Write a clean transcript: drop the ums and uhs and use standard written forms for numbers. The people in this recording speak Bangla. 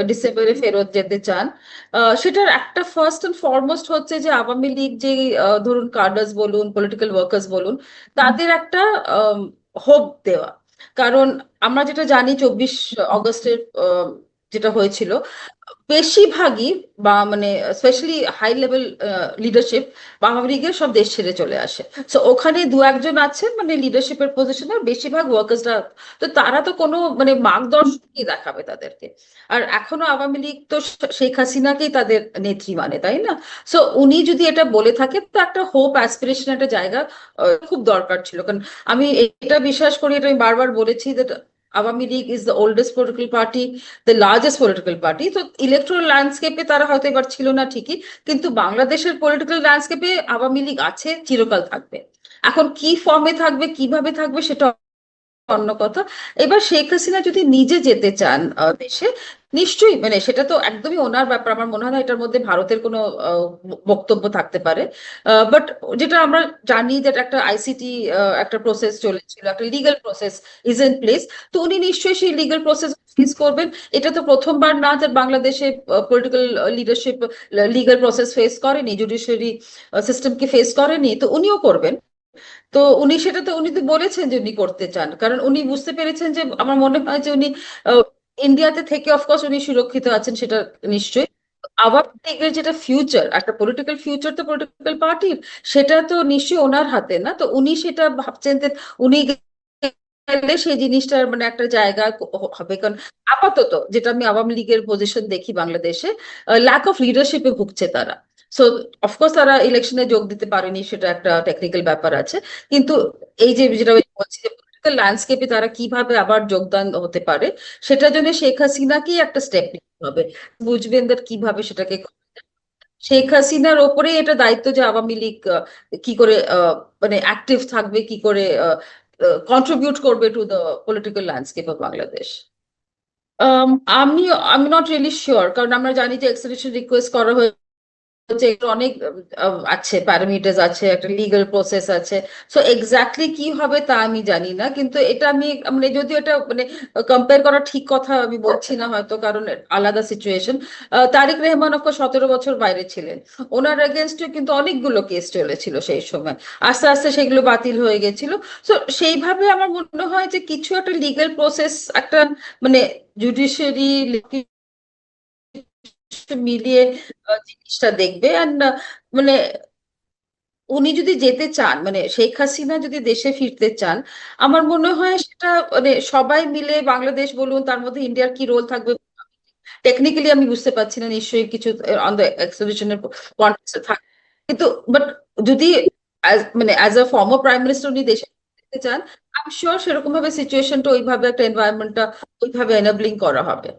ডিসেম্বরে ফেরত যেতে চান। সেটার একটা ফার্স্ট এন্ড ফরমোস্ট হচ্ছে যে আওয়ামী লীগ যে ধরুন কাডার্স বলুন, পলিটিক্যাল ওয়ার্কার্স বলুন, তাদের একটা হোপ দেওয়া। কারণ আমরা যেটা জানি 24 অগস্টের যেটা হয়েছিল, বেশিরভাগই বা মানে specially high level leadership Awami লীগের সব দেশ ছেড়ে চলে আসে। তো ওখানে দু একজন আছে মানে লিডারশিপের পজিশনে, আর বেশিরভাগ ওয়ার্কার্সরা। তো তারা তো কোনো মানে মার্গদর্শন কি দেখাবে তাদেরকে? আর এখনো আওয়ামী লীগ তো শেখ হাসিনাকেই তাদের নেত্রী মানে, তাই না? সো উনি যদি এটা বলে থাকে তো একটা হোপ অ্যাসপিরেশন একটা জায়গা খুব দরকার ছিল। কারণ আমি এটা বিশ্বাস করি, এটা আমি বারবার বলেছি, যে Awami League is the oldest political party, the largest political party. তো ইলেকট্রাল ল্যান্ডস্কেপে তারা হয়তো এবার ছিল না ঠিকই, কিন্তু বাংলাদেশের পলিটিক্যাল ল্যান্ডস্কেপে আওয়ামী লীগ আছে, চিরকাল থাকবে। এখন কি ফর্মে থাকবে, কিভাবে থাকবে, সেটা অন্য কথা। এবার শেখ হাসিনা যদি নিজে যেতে চান দেশে, নিশ্চয়ই মানে সেটা তো একদমই ওনার ব্যাপার। আমার মনে হয় না এটার মধ্যে ভারতের কোনো বক্তব্য থাকতে পারে। বাট যেটা আমরা জানি যে একটা আইসিটি একটা প্রসেস চলেছিল, একটা legal process is in place. তো উনি নিশ্চয়ই সেই লিগাল প্রসেস ফেস করবেন। এটা তো প্রথমবার না যে বাংলাদেশে political leadership legal process face করেনি, জুডিশিয়ারি সিস্টেমকে ফেস করেনি, তো উনিও করবেন। তো উনি সেটা তো উনি তো বলেছেন যে উনি করতে চান, কারণ উনি বুঝতে পেরেছেন যে, আমার মনে হয় যে উনি আহ, ইন্ডিয়াতে থেকে অফকোর্স উনি সুরক্ষিত আছেন, সেটা নিশ্চয়ই। আওয়ামী লীগের যেটা ফিউচার, একটা পলিটিক্যাল ফিউচার তো পলিটিক্যাল পার্টির, সেটা তো নিশ্চয়ই ওনার হাতে না। তো উনি সেটা ভাবছেন যে উনি গেলে সেই জিনিসটার মানে একটা জায়গা হবে। কারণ আপাতত যেটা আমি আওয়ামী লীগের পজিশন দেখি বাংলাদেশে, ল্যাক অফ লিডারশিপে ভুগছে তারা। সো অফকোর্স তারা ইলেকশনে যোগ দিতে পারেনি, সেটা একটা টেকনিক্যাল ব্যাপার আছে। কিন্তু এই যে যেটা আমি বলছি যে পলিটিক্যাল ল্যান্ডস্কেপে তারা কিভাবে আবার যোগদান হতে পারে, সেটার জন্য শেখ হাসিনাকেই একটা স্টেপ নিতে হবে। বুঝবেন that কিভাবে সেটাকে শেখ হাসিনার ওপরে এটা দায়িত্ব যে আওয়ামী লীগ কি করে মানে অ্যাক্টিভ থাকবে, কি করে কন্ট্রিবিউট করবে to the political landscape of Bangladesh. আমি আমি নট রিয়েলি শিওর, কারণ আমরা জানি যে এক্সট্রাডিশন রিকোয়েস্ট করা হচ্ছে, এর অনেক আছে, প্যারামিটার্স আছে, একটা লিগ্যাল প্রসেস আছে। সো এক্স্যাক্টলি কি হবে তা আমি জানি না, কিন্তু এটা আমি মানে যদিও এটা মানে কম্পেয়ার করা ঠিক কথা আমি বলছি না হয়তো, কারণ আলাদা সিচুয়েশন। তারেক রহমান অফ 17 বছর বাইরে ছিলেন, ওনার এগেনস্টে কিন্তু অনেকগুলো কেস চলেছিল সেই সময়। আস্তে আস্তে সেগুলো বাতিল হয়ে গেছিল। তো সেইভাবে আমার মনে হয় যে কিছু একটা লিগ্যাল প্রসেস, একটা মানে জুডিশিয়ারি মিলিয়ে জিনিসটা দেখবে। অ্যান্ড মানে উনি যদি যেতে চান, মানে শেখ হাসিনা যদি দেশে ফিরতে চান, আমার মনে হয় সেটা মানে সবাই মিলে, বাংলাদেশ বলুন, তার মধ্যে ইন্ডিয়ার কি রোল থাকবে টেকনিক্যালি আমি বুঝতে পারছি না, নিশ্চয়ই কিছু অন দ্য এক্সিবিশনের কন্টেক্সটে থাকে। কিন্তু বাট যদি মানে as a former prime minister উনি দেশে যেতে চান, আই এম শিওর সেরকম ভাবে সিচুয়েশনটা, ওইভাবে একটা এনভায়রনমেন্টটা ওইভাবে এনাবলিং করা হবে।